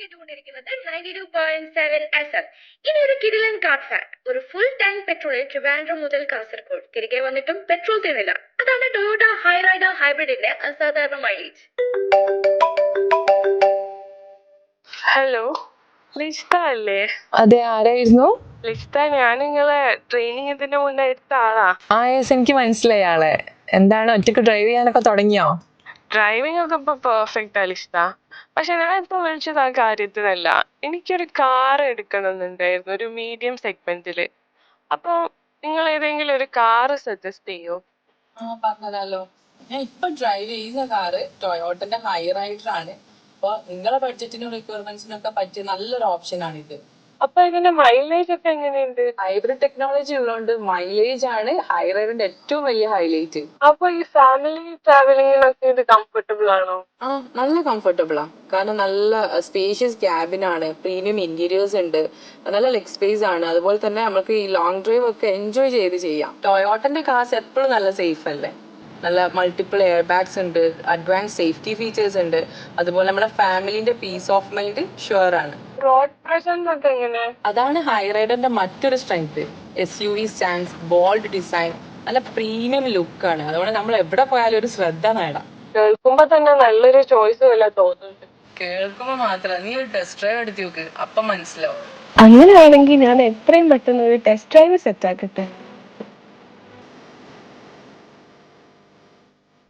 കേട്ടുകൊണ്ടിരിക്കുന്നത് 92.7 FM. ഇനി ഒരു കിടിലൻ കാർ ഫാക്ട്. ഒരു ഫുൾ ടാങ്ക് പെട്രോളിൽ ട്രിവാൻഡ്രം മുതൽ കാസർഗോഡ് തിരികെ വന്നിട്ടും പെട്രോൾ തീർന്നില്ല. അതാണ് ടൊയോട്ട ഹൈറൈഡർ ഹൈബ്രിഡിന്റെ അസാധാരണ മൈലേജ്. ഹലോ, ലിസ്ത അല്ലേ? അതെ, ആരായിരുന്നു? ലിസ്ത, ഞാൻ നിങ്ങളെ ട്രെയിനിങ് ഇതിന്റെ മുന്നേ എടുത്ത ആളാ. എനിക്ക് മനസ്സിലായി ആളെ. എന്താണ്, ഒറ്റക്ക് ഡ്രൈവ് ചെയ്യാനൊക്കെ തുടങ്ങിയോ? ഡ്രൈവിംഗ് ഒക്കെ ഇപ്പൊ പെർഫെക്റ്റ് ആ ലിസ്ത. പക്ഷെ ഞാൻ ഇപ്പൊ വിളിച്ചത് ആ കാര്യത്തിനല്ല. എനിക്കൊരു കാർ എടുക്കണമെന്നുണ്ടായിരുന്നു, ഒരു മീഡിയം സെഗ്മെന്റില്. അപ്പൊ നിങ്ങൾ ഏതെങ്കിലും ഒരു കാറ് സജസ്റ്റ് ചെയ്യോ? പറഞ്ഞല്ലോ, ഞാൻ ഇപ്പൊ ഡ്രൈവ് ചെയ്യുന്ന കാറ് ടൊയോട്ടന്റെ ഹൈറൈഡർ ആണ്. അപ്പൊ നിങ്ങളെ ബഡ്ജറ്റിനും റിക്വയർമെന്റ്സിനും ഒക്കെ പറ്റിയ നല്ലൊരു ഓപ്ഷൻ ആണ് ഇത്. അപ്പൊ ഇതിന്റെ മൈലേജ് ഒക്കെ എങ്ങനെയുണ്ട്? ഹൈബ്രിഡ് ടെക്നോളജി ഉള്ളതുകൊണ്ട് മൈലേജ് ആണ് ഹൈറൈഡറിന്റെ ഏറ്റവും വലിയ ഹൈലൈറ്റ്. അപ്പൊ ഈ ഫാമിലി ട്രാവലിങ്ങിനൊക്കെ ഇത് കംഫർട്ടബിൾ ആണോ? നല്ല കംഫർട്ടബിളാ. കാരണം നല്ല സ്പേഷ്യസ് ക്യാബിൻ ആണ്, പ്രീമിയം ഇന്റീരിയേഴ്സ് ഉണ്ട്, നല്ല ലെഗ് സ്പേസ് ആണ്. അതുപോലെ തന്നെ നമുക്ക് ഈ ലോങ് ഡ്രൈവ് ഒക്കെ എൻജോയ് ചെയ്ത് ചെയ്യാം. ടൊയോട്ടന്റെ കാർസ് എപ്പോഴും നല്ല സേഫ് അല്ലേ. നല്ല മൾട്ടിപ്പിൾ എയർ ബാഗ്സ് ഉണ്ട്, അഡ്വാൻസ് സേഫ്റ്റി ഫീച്ചേഴ്സ് ഉണ്ട്. അതുപോലെ നമ്മുടെ ഫാമിലിന്റെ പീസ് ഓഫ് മൈൻഡ് ഷുവർ ആണ്. റോഡ് പ്രസൻസ് ഒക്കെ എങ്ങനെ? അതാണ് ഹൈറൈഡറിന്റെ മറ്റൊരു strength. SUV stands, bold design, നല്ല പ്രീമിയം ലുക്ക് ആണ്. അതുകൊണ്ട് നമ്മൾ എവിടെ പോയാലും ഒരു ശ്രദ്ധ നേടാം. കേൾക്കുമ്പോ തന്നെ നല്ലൊരു ചോയ്സ് പോലെ തോന്നുന്നുണ്ട്. കേൾക്കുമ്പോ മാത്രം, നീ ഒരു ടെസ്റ്റ് ഡ്രൈവ് എടുത്ത് നോക്ക്, അപ്പം മനസ്സിലാവും. അങ്ങനെയാണെങ്കിൽ ഞാൻ എത്രയും പെട്ടെന്ന് ഒരു ടെസ്റ്റ് ഡ്രൈവ് സെറ്റ് ആക്കട്ടെ.